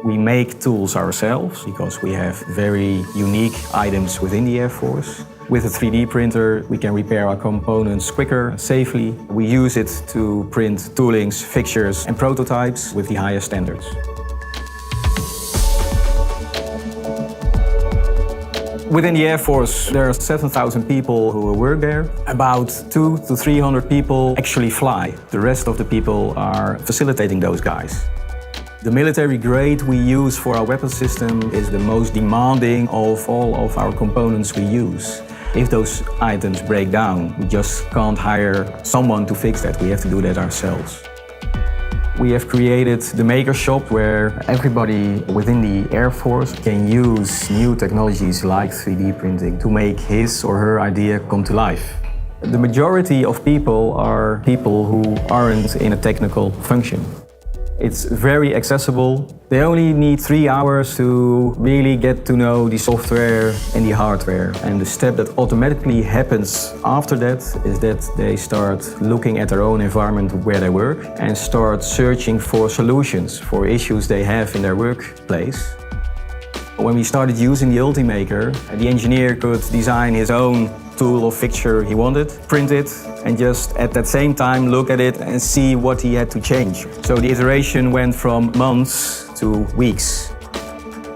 We make tools ourselves because we have very unique items within the Air Force. With a 3D printer, we can repair our components quicker and safely. We use it to print toolings, fixtures and prototypes with the highest standards. Within the Air Force, there are 7,000 people who work there. About 200 to 300 people actually fly. The rest of the people are facilitating those guys. The military grade we use for our weapon system is the most demanding of all of our components we use. If those items break down, we just can't hire someone to fix that. We have to do that ourselves. We have created the Maker Shop where everybody within the Air Force can use new technologies like 3D printing to make his or her idea come to life. The majority of people are people who aren't in a technical function. It's very accessible. They only need 3 hours to really get to know the software and the hardware. And the step that automatically happens after that is that they start looking at their own environment where they work and start searching for solutions for issues they have in their workplace. When we started using the Ultimaker, the engineer could design his own tool or fixture he wanted, print it, and just at that same time look at it and see what he had to change. So the iteration went from months to weeks.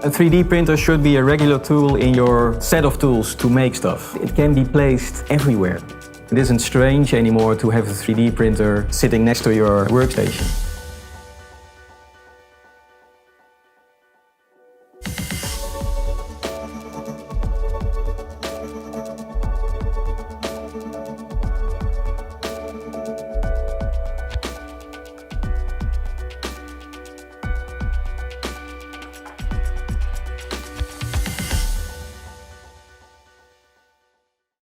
A 3D printer should be a regular tool in your set of tools to make stuff. It can be placed everywhere. It isn't strange anymore to have a 3D printer sitting next to your workstation.